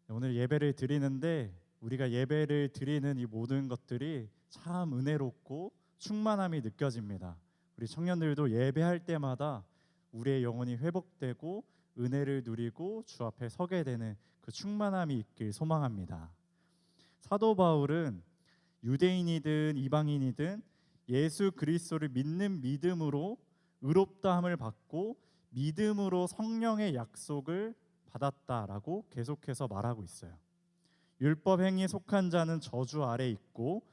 오늘 예배를 드리는데 우리가 예배를 드리는 이 모든 것들이 참 은혜롭고 충만함이 느껴집니다. 우리 청년들도 예배할 때마다 우리의 영혼이 회복되고 은혜를 누리고 주 앞에 서게 되는 그 충만함이 있길 소망합니다. 사도 바울은 유대인이든 이방인이든 예수 그리스도를 믿는 믿음으로 의롭다함을 받고 믿음으로 성령의 약속을 받았다라고 계속해서 말하고 있어요. 율법 행위에 속한 자는 저주 아래 있고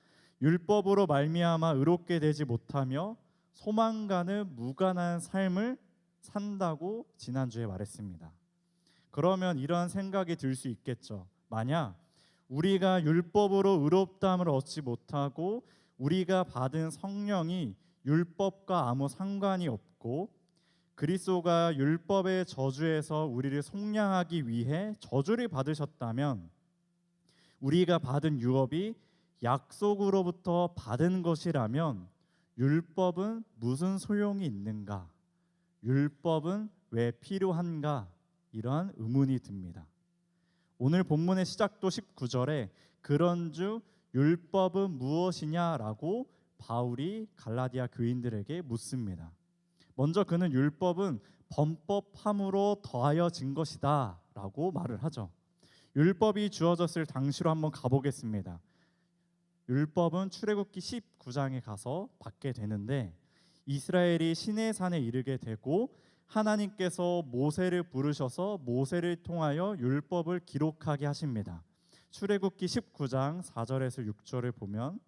율법으로 말미암아 의롭게 되지 못하며 소망가는 무관한 삶을 산다고 지난주에 말했습니다. 그러면 이러한 생각이 들 수 있겠죠. 만약 우리가 율법으로 의롭다함을 얻지 못하고 우리가 받은 성령이 율법과 아무 상관이 없고 그리스도가 율법의 저주에서 우리를 속량하기 위해 저주를 받으셨다면 우리가 받은 유업이 약속으로부터 받은 것이라면 율법은 무슨 소용이 있는가? 율법은 왜 필요한가? 이러한 의문이 듭니다. 오늘 본문의 시작도 19절에 그런즉 율법은 무엇이냐라고 바울이 갈라디아 교인들에게 묻습니다. 먼저 그는 율법은 범법함으로 더하여진 것이다 라고 말을 하죠. 율법이 주어졌을 당시로 한번 가보겠습니다. 율법은 출애굽기 19장에 가서 받게 되는데 이스라엘이 시내산에 이르게 되고 하나님께서 모세를 부르셔서 모세를 통하여 율법을 기록하게 하십니다. 출애굽기 19장 4절에서 6절을 보면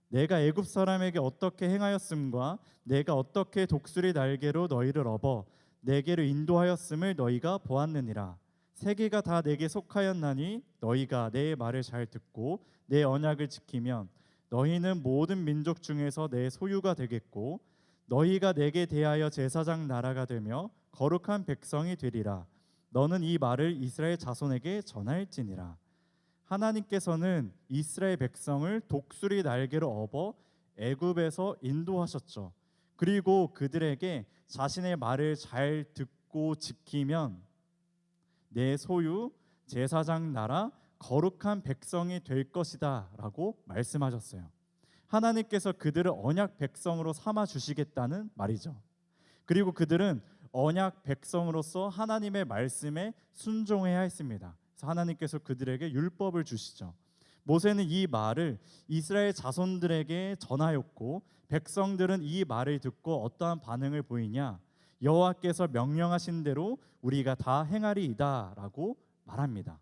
내가 애굽 사람에게 어떻게 행하였음과 내가 어떻게 독수리 날개로 너희를 업어 내게로 인도하였음을 너희가 보았느니라. 세계가 다 내게 속하였나니 너희가 내 말을 잘 듣고 내 언약을 지키면 너희는 모든 민족 중에서 내 소유가 되겠고 너희가 내게 대하여 제사장 나라가 되며 거룩한 백성이 되리라. 너는 이 말을 이스라엘 자손에게 전할지니라. 하나님께서는 이스라엘 백성을 독수리 날개로 업어 애굽에서 인도하셨죠. 그리고 그들에게 자신의 말을 잘 듣고 지키면 내 소유, 제사장 나라, 거룩한 백성이 될 것이다 라고 말씀하셨어요. 하나님께서 그들을 언약 백성으로 삼아 주시겠다는 말이죠. 그리고 그들은 언약 백성으로서 하나님의 말씀에 순종해야 했습니다. 그래서 하나님께서 그들에게 율법을 주시죠. 모세는 이 말을 이스라엘 자손들에게 전하였고 백성들은 이 말을 듣고 어떠한 반응을 보이냐? 여호와께서 명령하신 대로 우리가 다 행하리이다 라고 말합니다.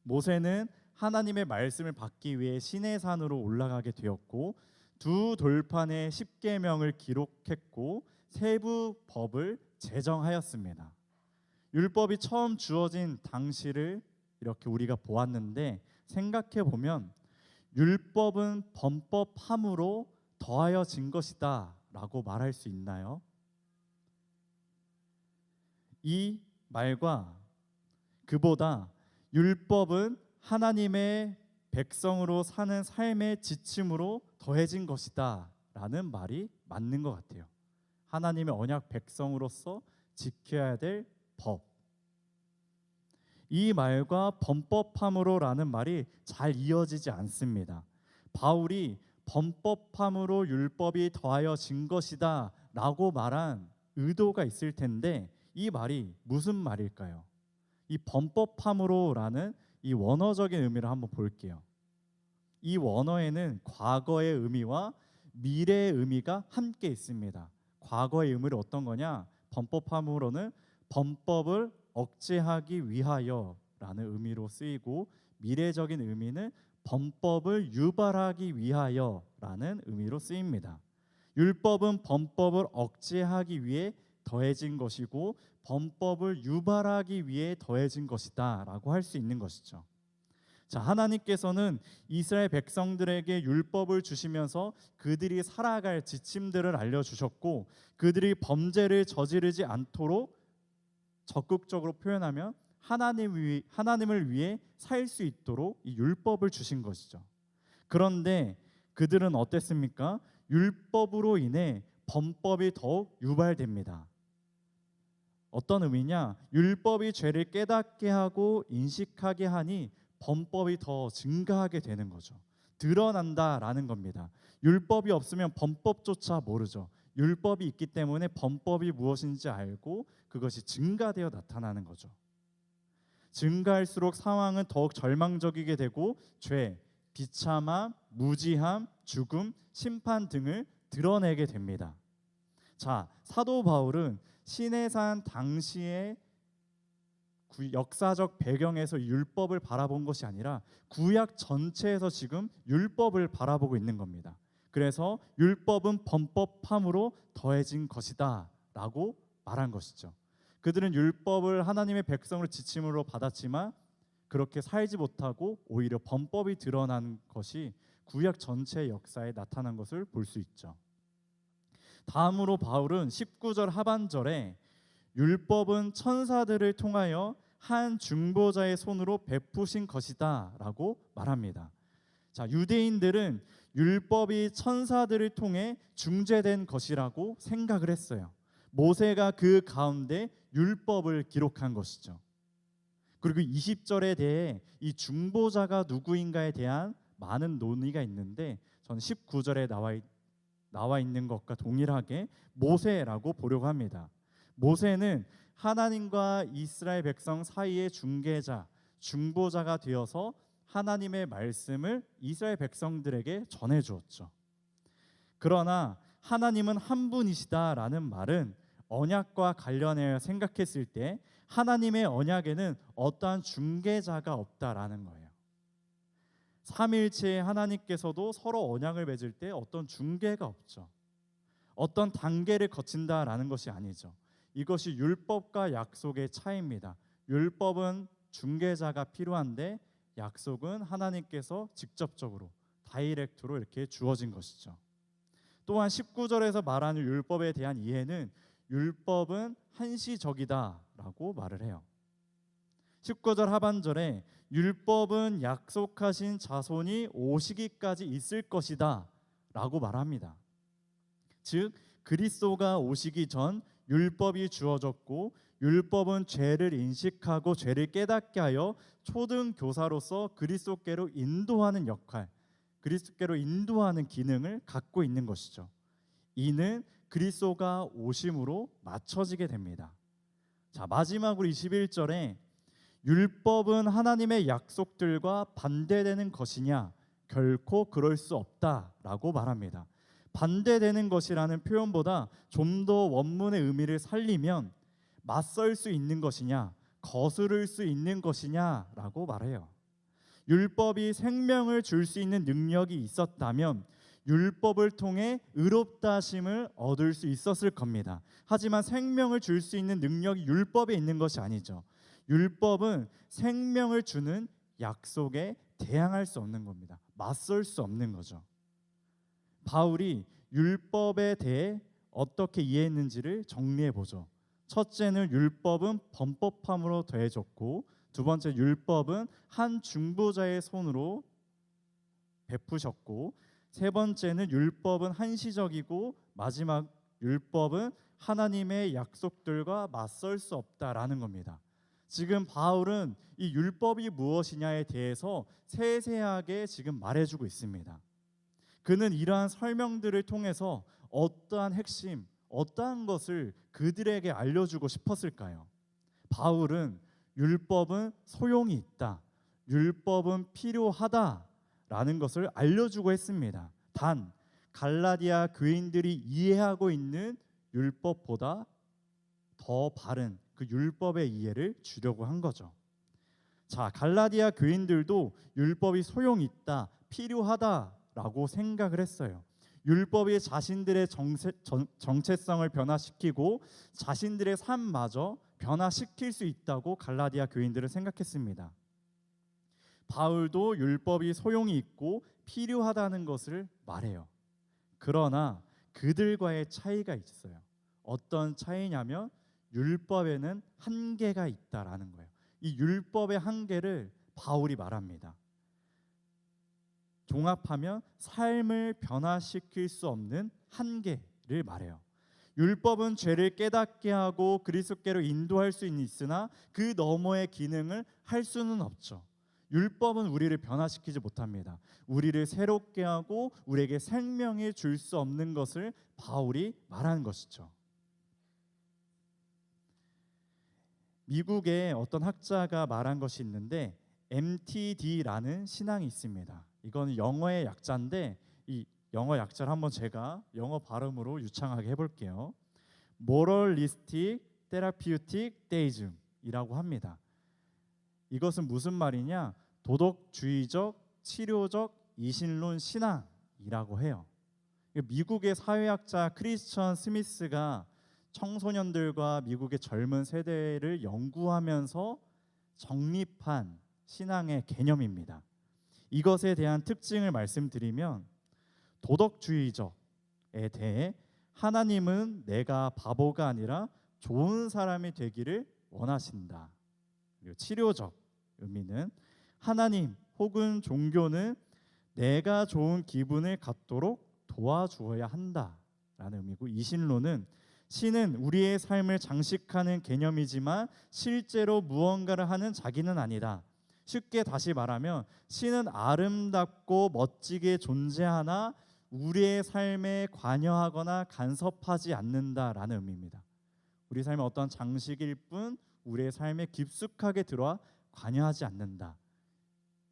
모세는 하나님의 말씀을 받기 위해 시내산으로 올라가게 되었고 두 돌판에 십계명을 기록했고 세부 법을 제정하였습니다. 율법이 처음 주어진 당시를 이렇게 우리가 보았는데 생각해 보면 율법은 범법함으로 더하여진 것이다 라고 말할 수 있나요? 이 말과 그보다 율법은 하나님의 백성으로 사는 삶의 지침으로 더해진 것이다 라는 말이 맞는 것 같아요. 하나님의 언약 백성으로서 지켜야 될 법. 이 말과 범법함으로 라는 말이 잘 이어지지 않습니다. 바울이 범법함으로 율법이 더하여진 것이다 라고 말한 의도가 있을 텐데 이 말이 무슨 말일까요? 이 범법함으로 라는 이 원어적인 의미를 한번 볼게요. 이 원어에는 과거의 의미와 미래의 의미가 함께 있습니다. 과거의 의미는 어떤 거냐? 범법함으로는 범법을 억제하기 위하여 라는 의미로 쓰이고 미래적인 의미는 범법을 유발하기 위하여 라는 의미로 쓰입니다. 율법은 범법을 억제하기 위해 더해진 것이고 범법을 유발하기 위해 더해진 것이다 라고 할 수 있는 것이죠. 자, 하나님께서는 이스라엘 백성들에게 율법을 주시면서 그들이 살아갈 지침들을 알려주셨고 그들이 범죄를 저지르지 않도록 적극적으로 표현하면 하나님을 위해 살 수 있도록 이 율법을 주신 것이죠. 그런데 그들은 어땠습니까? 율법으로 인해 범법이 더욱 유발됩니다. 어떤 의미냐? 율법이 죄를 깨닫게 하고 인식하게 하니 범법이 더 증가하게 되는 거죠. 드러난다라는 겁니다. 율법이 없으면 범법조차 모르죠. 율법이 있기 때문에 범법이 무엇인지 알고 그것이 증가되어 나타나는 거죠. 증가할수록 상황은 더욱 절망적이게 되고 죄, 비참함, 무지함, 죽음, 심판 등을 드러내게 됩니다. 자, 사도 바울은 시내산 당시의 역사적 배경에서 율법을 바라본 것이 아니라 구약 전체에서 지금 율법을 바라보고 있는 겁니다. 그래서 율법은 범법함으로 더해진 것이다 라고 말한 것이죠. 그들은 율법을 하나님의 백성으로 지침으로 받았지만 그렇게 살지 못하고 오히려 범법이 드러난 것이 구약 전체의 역사에 나타난 것을 볼 수 있죠. 다음으로 바울은 19절 하반절에 율법은 천사들을 통하여 한 중보자의 손으로 베푸신 것이다 라고 말합니다. 자, 유대인들은 율법이 천사들을 통해 중재된 것이라고 생각을 했어요. 모세가 그 가운데 율법을 기록한 것이죠. 그리고 20절에 대해 이 중보자가 누구인가에 대한 많은 논의가 있는데 저는 19절에 나와 있는 것과 동일하게 모세라고 보려고 합니다. 모세는 하나님과 이스라엘 백성 사이의 중개자, 중보자가 되어서 하나님의 말씀을 이스라엘 백성들에게 전해 주었죠. 그러나 하나님은 한 분이시다라는 말은 언약과 관련하여 생각했을 때 하나님의 언약에는 어떠한 중개자가 없다라는 거예요. 삼일체의 하나님께서도 서로 언약을 맺을 때 어떤 중개가 없죠. 어떤 단계를 거친다라는 것이 아니죠. 이것이 율법과 약속의 차이입니다. 율법은 중개자가 필요한데 약속은 하나님께서 직접적으로 다이렉트로 이렇게 주어진 것이죠. 또한 19절에서 말하는 율법에 대한 이해는 율법은 한시적이다라고 말을 해요. 19절 하반절에 율법은 약속하신 자손이 오시기까지 있을 것이다 라고 말합니다. 즉 그리스도가 오시기 전 율법이 주어졌고 율법은 죄를 인식하고 죄를 깨닫게 하여 초등교사로서 그리스도께로 인도하는 역할, 그리스도께로 인도하는 기능을 갖고 있는 것이죠. 이는 그리스도가 오심으로 맞춰지게 됩니다. 자, 마지막으로 21절에 율법은 하나님의 약속들과 반대되는 것이냐? 결코 그럴 수 없다라고 말합니다. 반대되는 것이라는 표현보다 좀 더 원문의 의미를 살리면 맞설 수 있는 것이냐, 거스를 수 있는 것이냐라고 말해요. 율법이 생명을 줄 수 있는 능력이 있었다면 율법을 통해 의롭다 하심을 얻을 수 있었을 겁니다. 하지만 생명을 줄 수 있는 능력이 율법에 있는 것이 아니죠. 율법은 생명을 주는 약속에 대항할 수 없는 겁니다. 맞설 수 없는 거죠. 바울이 율법에 대해 어떻게 이해했는지를 정리해 보죠. 첫째는 율법은 범법함으로 더해졌고, 두 번째 율법은 한 중보자의 손으로 베푸셨고, 세 번째는 율법은 한시적이고, 마지막 율법은 하나님의 약속들과 맞설 수 없다라는 겁니다. 지금 바울은 이 율법이 무엇이냐에 대해서 세세하게 지금 말해주고 있습니다. 그는 이러한 설명들을 통해서 어떠한 핵심, 어떠한 것을 그들에게 알려주고 싶었을까요? 바울은 율법은 소용이 있다, 율법은 필요하다라는 것을 알려주고 했습니다. 단 갈라디아 교인들이 이해하고 있는 율법보다 더 바른 그 율법의 이해를 주려고 한 거죠. 자, 갈라디아 교인들도 율법이 소용이 있다, 필요하다라고 생각을 했어요. 율법이 자신들의 정체성을 변화시키고 자신들의 삶마저 변화시킬 수 있다고 갈라디아 교인들은 생각했습니다. 바울도 율법이 소용이 있고 필요하다는 것을 말해요. 그러나 그들과의 차이가 있어요. 어떤 차이냐면 율법에는 한계가 있다라는 거예요. 이 율법의 한계를 바울이 말합니다. 종합하면 삶을 변화시킬 수 없는 한계를 말해요. 율법은 죄를 깨닫게 하고 그리스도께로 인도할 수 있으나 그 너머의 기능을 할 수는 없죠. 율법은 우리를 변화시키지 못합니다. 우리를 새롭게 하고 우리에게 생명이 줄 수 없는 것을 바울이 말하는 것이죠. 미국의 어떤 학자가 말한 것이 있는데 MTD라는 신앙이 있습니다. 이건 영어의 약자인데 이 영어 약자를 한번 제가 영어 발음으로 유창하게 해볼게요. Moralistic Therapeutic Deism이라고 합니다. 이것은 무슨 말이냐? 도덕주의적 치료적 이신론 신앙이라고 해요. 미국의 사회학자 크리스천 스미스가 청소년들과 미국의 젊은 세대를 연구하면서 정립한 신앙의 개념입니다. 이것에 대한 특징을 말씀드리면 도덕주의적에 대해 하나님은 내가 바보가 아니라 좋은 사람이 되기를 원하신다. 그리고 치료적 의미는 하나님 혹은 종교는 내가 좋은 기분을 갖도록 도와주어야 한다라는 의미고, 이신론은 신은 우리의 삶을 장식하는 개념이지만 실제로 무언가를 하는 자기는 아니다. 쉽게 다시 말하면 신은 아름답고 멋지게 존재하나 우리의 삶에 관여하거나 간섭하지 않는다라는 의미입니다. 우리 삶의 어떤 장식일 뿐 우리의 삶에 깊숙하게 들어와 관여하지 않는다.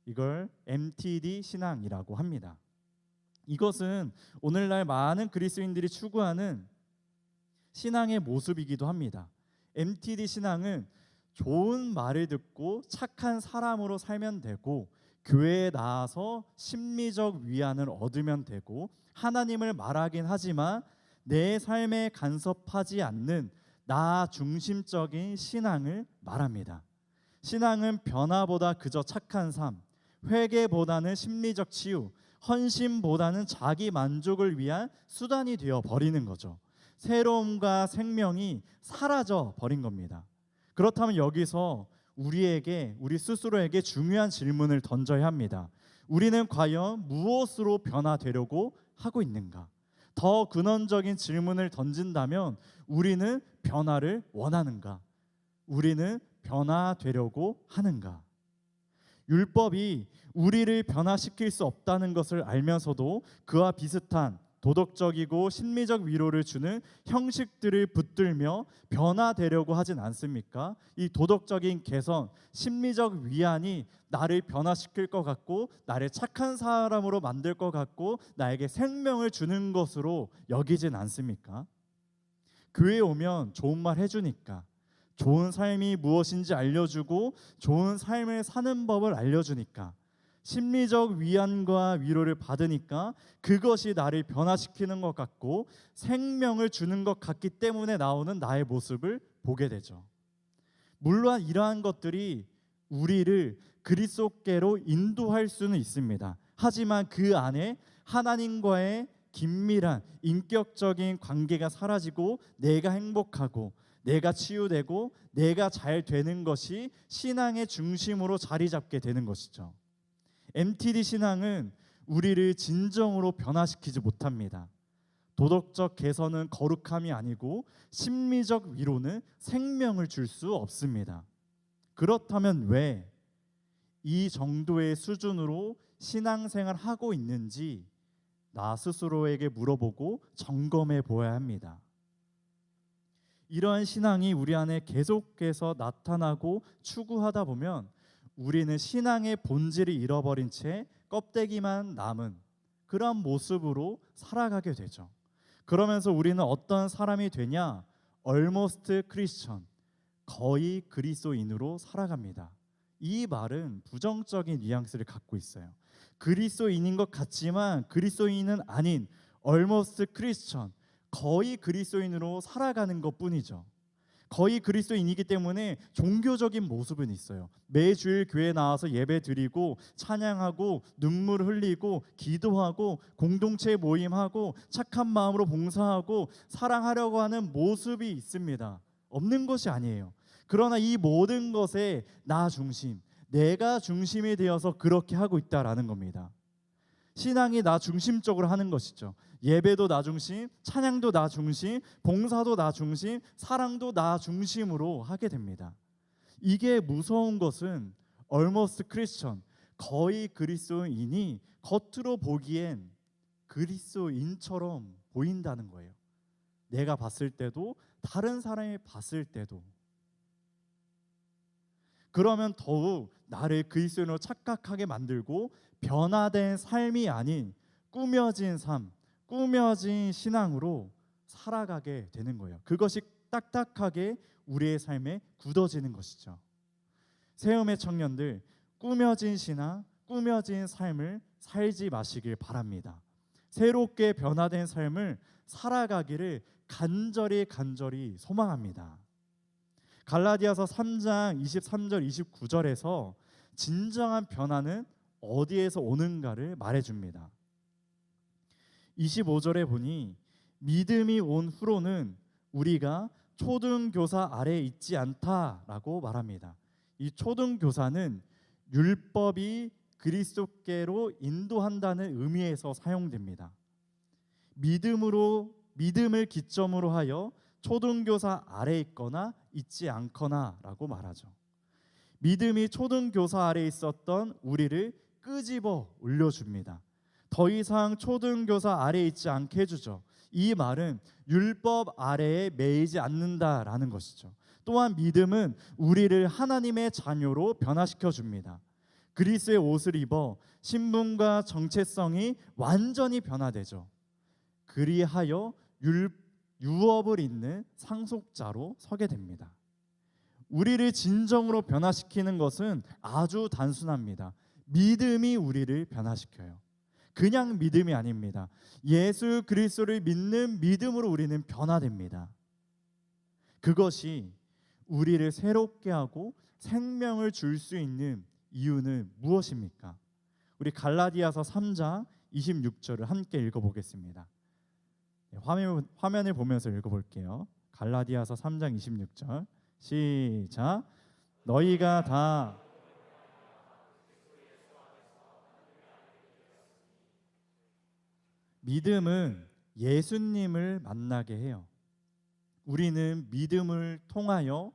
이걸 MTD 신앙이라고 합니다. 이것은 오늘날 많은 그리스도인들이 추구하는 신앙의 모습이기도 합니다. MTD 신앙은 좋은 말을 듣고 착한 사람으로 살면 되고, 교회에 나와서 심리적 위안을 얻으면 되고, 하나님을 말하긴 하지만 내 삶에 간섭하지 않는 나 중심적인 신앙을 말합니다. 신앙은 변화보다 그저 착한 삶, 회개보다는 심리적 치유, 헌신보다는 자기 만족을 위한 수단이 되어 버리는 거죠. 새로움과 생명이 사라져 버린 겁니다. 그렇다면 여기서 우리 스스로에게 중요한 질문을 던져야 합니다. 우리는 과연 무엇으로 변화되려고 하고 있는가? 더 근원적인 질문을 던진다면 우리는 변화를 원하는가? 우리는 변화되려고 하는가? 율법이 우리를 변화시킬 수 없다는 것을 알면서도 그와 비슷한 도덕적이고 심리적 위로를 주는 형식들을 붙들며 변화되려고 하진 않습니까? 이 도덕적인 개선, 심리적 위안이 나를 변화시킬 것 같고 나를 착한 사람으로 만들 것 같고 나에게 생명을 주는 것으로 여기진 않습니까? 교회에 오면 좋은 말 해주니까, 좋은 삶이 무엇인지 알려주고 좋은 삶을 사는 법을 알려주니까, 심리적 위안과 위로를 받으니까 그것이 나를 변화시키는 것 같고 생명을 주는 것 같기 때문에 나오는 나의 모습을 보게 되죠. 물론 이러한 것들이 우리를 그리스도께로 인도할 수는 있습니다. 하지만 그 안에 하나님과의 긴밀한 인격적인 관계가 사라지고 내가 행복하고 내가 치유되고 내가 잘 되는 것이 신앙의 중심으로 자리 잡게 되는 것이죠. MTD 신앙은 우리를 진정으로 변화시키지 못합니다. 도덕적 개선은 거룩함이 아니고 심리적 위로는 생명을 줄 수 없습니다. 그렇다면 왜 이 정도의 수준으로 신앙생활 하고 있는지 나 스스로에게 물어보고 점검해 보아야 합니다. 이러한 신앙이 우리 안에 계속해서 나타나고 추구하다 보면 우리는 신앙의 본질을 잃어버린 채 껍데기만 남은 그런 모습으로 살아가게 되죠. 그러면서 우리는 어떤 사람이 되냐? almost Christian, 거의 그리스도인으로 살아갑니다. 이 말은 부정적인 뉘앙스를 갖고 있어요. 그리스도인인 것 같지만 그리스도인은 아닌 almost Christian, 거의 그리스도인으로 살아가는 것뿐이죠. 거의 그리스도인이기 때문에 종교적인 모습은 있어요. 매주일 교회에 나와서 예배 드리고 찬양하고 눈물 흘리고 기도하고 공동체 모임하고 착한 마음으로 봉사하고 사랑하려고 하는 모습이 있습니다. 없는 것이 아니에요. 그러나 이 모든 것에 나 중심, 내가 중심이 되어서 그렇게 하고 있다라는 겁니다. 신앙이 나 중심적으로 하는 것이죠. 예배도 나 중심, 찬양도 나 중심, 봉사도 나 중심, 사랑도 나 중심으로 하게 됩니다. 이게 무서운 것은 almost Christian, 거의 그리스도인이 겉으로 보기엔 그리스도인처럼 보인다는 거예요. 내가 봤을 때도 다른 사람이 봤을 때도. 그러면 더욱 나를 그리스도인으로 착각하게 만들고 변화된 삶이 아닌 꾸며진 삶, 꾸며진 신앙으로 살아가게 되는 거예요. 그것이 딱딱하게 우리의 삶에 굳어지는 것이죠. 세움의 청년들, 꾸며진 신앙, 꾸며진 삶을 살지 마시길 바랍니다. 새롭게 변화된 삶을 살아가기를 간절히 소망합니다. 갈라디아서 3장 23절 29절에서 진정한 변화는 어디에서 오는가를 말해줍니다. 25절에 보니 믿음이 온 후로는 우리가 초등교사 아래에 있지 않다라고 말합니다. 이 초등교사는 율법이 그리스도께로 인도한다는 의미에서 사용됩니다. 믿음을 기점으로 하여 초등교사 아래에 있거나 있지 않거나라고 말하죠. 믿음이 초등교사 아래에 있었던 우리를 끄집어 올려줍니다. 더 이상 초등교사 아래에 있지 않게 해주죠. 이 말은 율법 아래에 매이지 않는다라는 것이죠. 또한 믿음은 우리를 하나님의 자녀로 변화시켜 줍니다. 그리스의 옷을 입어 신분과 정체성이 완전히 변화되죠. 그리하여 유업을 잇는 상속자로 서게 됩니다. 우리를 진정으로 변화시키는 것은 아주 단순합니다. 믿음이 우리를 변화시켜요. 그냥 믿음이 아닙니다. 예수 그리스도를 믿는 믿음으로 우리는 변화됩니다. 그것이 우리를 새롭게 하고 생명을 줄 수 있는 이유는 무엇입니까? 우리 갈라디아서 3장 26절을 함께 읽어보겠습니다. 화면을 보면서 읽어볼게요. 갈라디아서 3장 26절 시작. 너희가 다 믿음은 예수님을 만나게 해요. 우리는 믿음을 통하여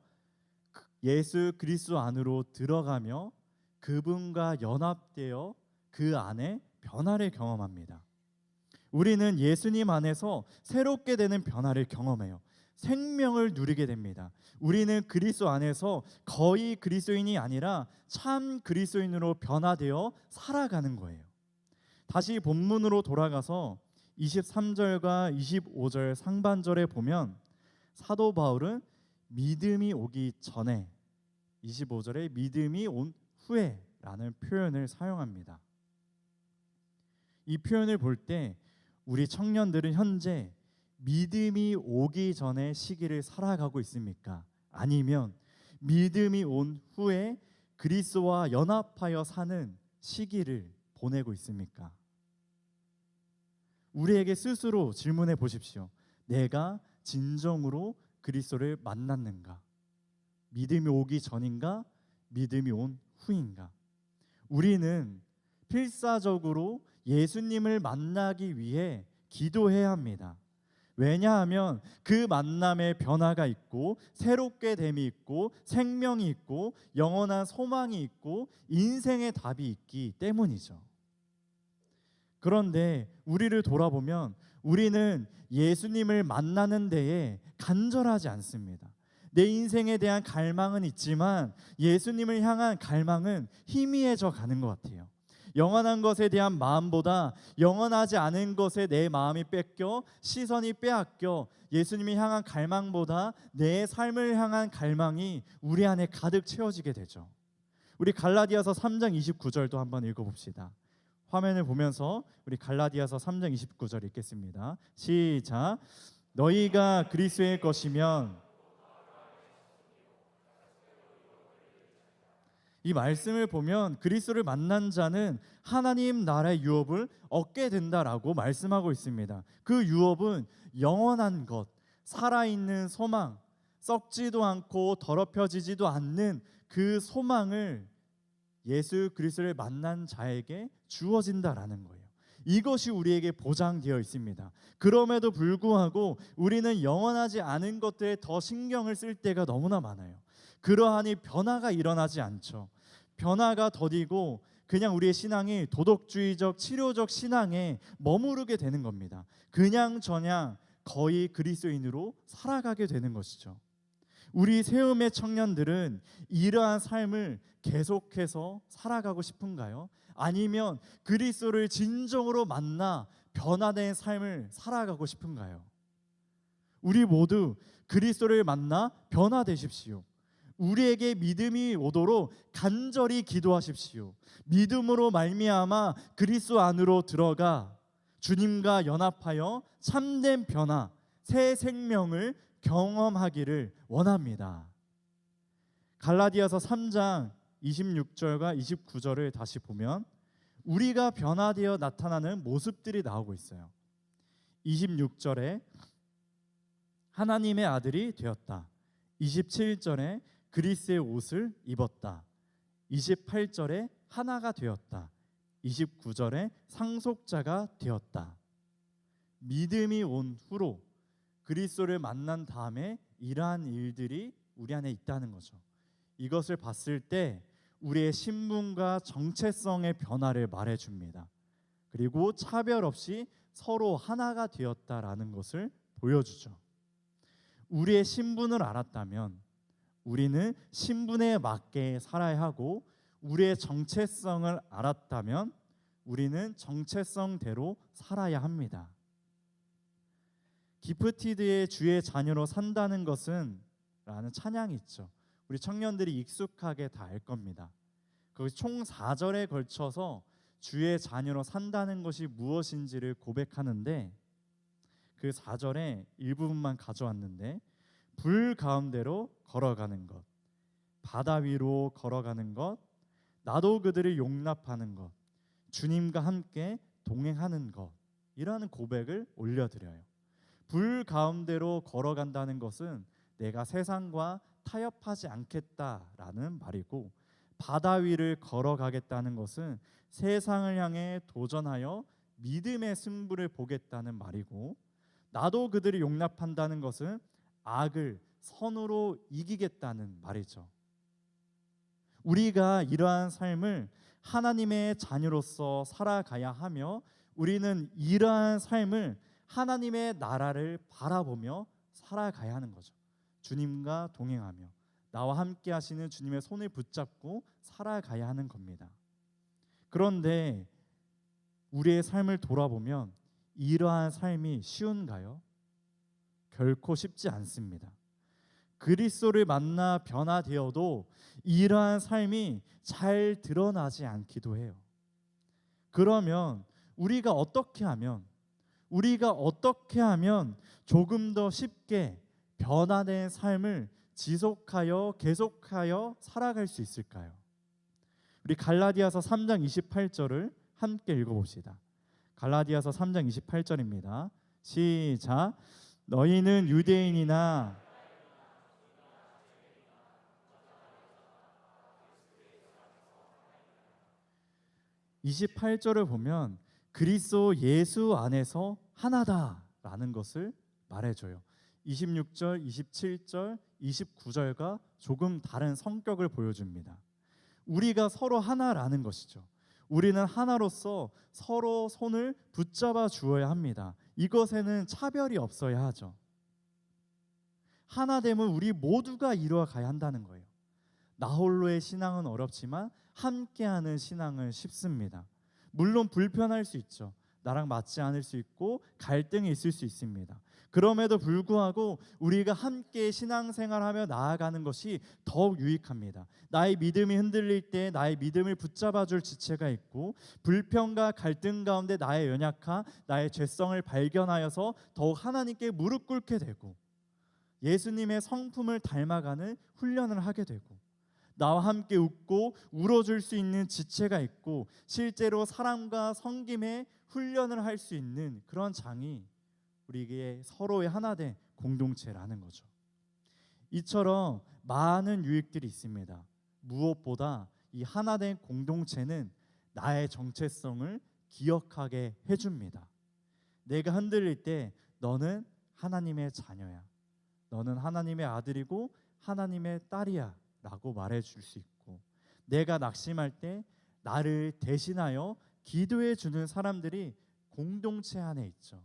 예수 그리스도 안으로 들어가며 그분과 연합되어 그 안에 변화를 경험합니다. 우리는 예수님 안에서 새롭게 되는 변화를 경험해요. 생명을 누리게 됩니다. 우리는 그리스도 안에서 거의 그리스도인이 아니라 참 그리스도인으로 변화되어 살아가는 거예요. 다시 본문으로 돌아가서 23절과 25절 상반절에 보면 사도 바울은 믿음이 오기 전에, 25절에 믿음이 온 후에 라는 표현을 사용합니다. 이 표현을 볼 때 우리 청년들은 현재 믿음이 오기 전의 시기를 살아가고 있습니까? 아니면 믿음이 온 후에 그리스도와 연합하여 사는 시기를 보내고 있습니까? 우리에게 스스로 질문해 보십시오. 내가 진정으로 그리스도를 만났는가? 믿음이 오기 전인가? 믿음이 온 후인가? 우리는 필사적으로 예수님을 만나기 위해 기도해야 합니다. 왜냐하면 그 만남에 변화가 있고 새롭게 됨이 있고 생명이 있고 영원한 소망이 있고 인생의 답이 있기 때문이죠. 그런데 우리를 돌아보면 우리는 예수님을 만나는 데에 간절하지 않습니다. 내 인생에 대한 갈망은 있지만 예수님을 향한 갈망은 희미해져 가는 것 같아요. 영원한 것에 대한 마음보다 영원하지 않은 것에 내 마음이 뺏겨 시선이 빼앗겨 예수님이 향한 갈망보다 내 삶을 향한 갈망이 우리 안에 가득 채워지게 되죠. 우리 갈라디아서 3장 29절도 한번 읽어봅시다. 화면을 보면서 우리 갈라디아서 3장 29절 읽겠습니다. 시작. 너희가 그리스도의 것이면, 이 말씀을 보면 그리스도를 만난 자는 하나님 나라의 유업을 얻게 된다라고 말씀하고 있습니다. 그 유업은 영원한 것, 살아있는 소망, 썩지도 않고 더럽혀지지도 않는 그 소망을 예수 그리스도를 만난 자에게 주어진다라는 거예요. 이것이 우리에게 보장되어 있습니다. 그럼에도 불구하고 우리는 영원하지 않은 것들에 더 신경을 쓸 때가 너무나 많아요. 그러하니 변화가 일어나지 않죠. 변화가 더디고 그냥 우리의 신앙이 도덕주의적 치료적 신앙에 머무르게 되는 겁니다. 그냥저냥 거의 그리스도인으로 살아가게 되는 것이죠. 우리 세움의 청년들은 이러한 삶을 계속해서 살아가고 싶은가요? 아니면 그리스도를 진정으로 만나 변화된 삶을 살아가고 싶은가요? 우리 모두 그리스도를 만나 변화되십시오. 우리에게 믿음이 오도록 간절히 기도하십시오. 믿음으로 말미암아 그리스도 안으로 들어가 주님과 연합하여 참된 변화, 새 생명을 경험하기를 원합니다. 갈라디아서 3장 26절과 29절을 다시 보면 우리가 변화되어 나타나는 모습들이 나오고 있어요. 26절에 하나님의 아들이 되었다. 27절에 그리스의 옷을 입었다. 28절에 하나가 되었다. 29절에 상속자가 되었다. 믿음이 온 후로 그리스도를 만난 다음에 이러한 일들이 우리 안에 있다는 거죠. 이것을 봤을 때 우리의 신분과 정체성의 변화를 말해줍니다. 그리고 차별 없이 서로 하나가 되었다라는 것을 보여주죠. 우리의 신분을 알았다면 우리는 신분에 맞게 살아야 하고, 우리의 정체성을 알았다면 우리는 정체성대로 살아야 합니다. 기프티드의 주의 자녀로 산다는 것은 라는 찬양이 있죠. 우리 청년들이 익숙하게 다 알 겁니다. 거기 총 4절에 걸쳐서 주의 자녀로 산다는 것이 무엇인지를 고백하는데, 그 4절에 일부분만 가져왔는데, 불 가운데로 걸어가는 것, 바다 위로 걸어가는 것, 나도 그들을 용납하는 것, 주님과 함께 동행하는 것, 이라는 고백을 올려드려요. 불 가운데로 걸어간다는 것은 내가 세상과 타협하지 않겠다라는 말이고, 바다 위를 걸어가겠다는 것은 세상을 향해 도전하여 믿음의 승부를 보겠다는 말이고, 나도 그들을 용납한다는 것은 악을 선으로 이기겠다는 말이죠. 우리가 이러한 삶을 하나님의 자녀로서 살아가야 하며, 우리는 이러한 삶을 하나님의 나라를 바라보며 살아가야 하는 거죠. 주님과 동행하며 나와 함께 하시는 주님의 손을 붙잡고 살아가야 하는 겁니다. 그런데 우리의 삶을 돌아보면 이러한 삶이 쉬운가요? 결코 쉽지 않습니다. 그리스도를 만나 변화되어도 이러한 삶이 잘 드러나지 않기도 해요. 그러면 우리가 어떻게 하면 조금 더 쉽게 변화된 삶을 지속하여 계속하여 살아갈 수 있을까요? 우리 갈라디아서 3장 28절을 함께 읽어봅시다. 갈라디아서 3장 28절입니다. 시작. 너희는 유대인이나 28절을 보면 그리스도 예수 안에서 하나다라는 것을 말해줘요. 26절, 27절, 29절과 조금 다른 성격을 보여줍니다. 우리가 서로 하나라는 것이죠. 우리는 하나로서 서로 손을 붙잡아 주어야 합니다. 이것에는 차별이 없어야 하죠. 하나됨은 우리 모두가 이루어 가야 한다는 거예요. 나 홀로의 신앙은 어렵지만 함께하는 신앙은 쉽습니다. 물론 불편할 수 있죠. 나랑 맞지 않을 수 있고 갈등이 있을 수 있습니다. 그럼에도 불구하고 우리가 함께 신앙생활하며 나아가는 것이 더욱 유익합니다. 나의 믿음이 흔들릴 때 나의 믿음을 붙잡아줄 지체가 있고, 불평과 갈등 가운데 나의 연약함, 나의 죄성을 발견하여서 더욱 하나님께 무릎 꿇게 되고, 예수님의 성품을 닮아가는 훈련을 하게 되고, 나와 함께 웃고 울어줄 수 있는 지체가 있고, 실제로 사랑과 섬김의 훈련을 할 수 있는 그런 장이 우리에게 서로의 하나된 공동체라는 거죠. 이처럼 많은 유익들이 있습니다. 무엇보다 이 하나된 공동체는 나의 정체성을 기억하게 해줍니다. 내가 흔들릴 때 너는 하나님의 자녀야, 너는 하나님의 아들이고 하나님의 딸이야 라고 말해줄 수 있고, 내가 낙심할 때 나를 대신하여 기도해 주는 사람들이 공동체 안에 있죠.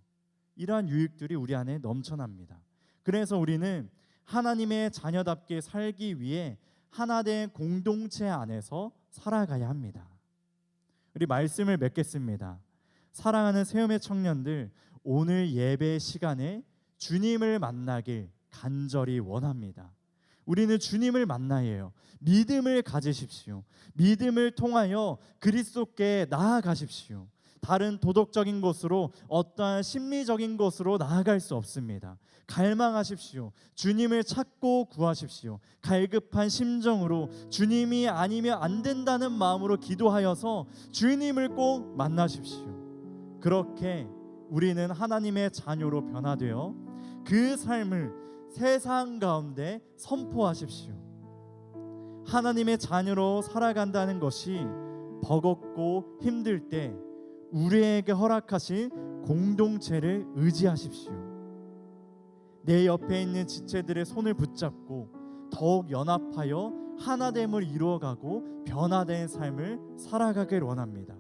이러한 유익들이 우리 안에 넘쳐납니다. 그래서 우리는 하나님의 자녀답게 살기 위해 하나된 공동체 안에서 살아가야 합니다. 우리 말씀을 맺겠습니다. 사랑하는 새움의 청년들, 오늘 예배 시간에 주님을 만나길 간절히 원합니다. 우리는 주님을 만나야 해요. 믿음을 가지십시오. 믿음을 통하여 그리스도께 나아가십시오. 다른 도덕적인 것으로, 어떠한 심리적인 것으로 나아갈 수 없습니다. 갈망하십시오. 주님을 찾고 구하십시오. 갈급한 심정으로 주님이 아니면 안 된다는 마음으로 기도하여서 주님을 꼭 만나십시오. 그렇게 우리는 하나님의 자녀로 변화되어 그 삶을 세상 가운데 선포하십시오. 하나님의 자녀로 살아간다는 것이 버겁고 힘들 때 우리에게 허락하신 공동체를 의지하십시오. 내 옆에 있는 지체들의 손을 붙잡고 더욱 연합하여 하나됨을 이루어가고 변화된 삶을 살아가길 원합니다.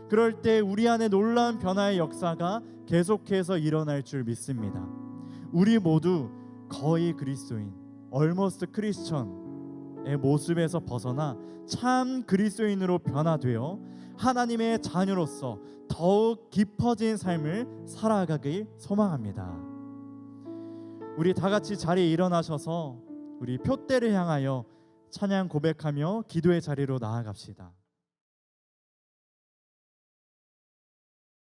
그럴 때 우리 안에 놀라운 변화의 역사가 계속해서 일어날 줄 믿습니다. 우리 모두 거의 그리스도인, almost 크리스천의 모습에서 벗어나 참 그리스도인으로 변화되어 하나님의 자녀로서 더욱 깊어진 삶을 살아가길 소망합니다. 우리 다 같이 자리에 일어나셔서 우리 표대를 향하여 찬양 고백하며 기도의 자리로 나아갑시다.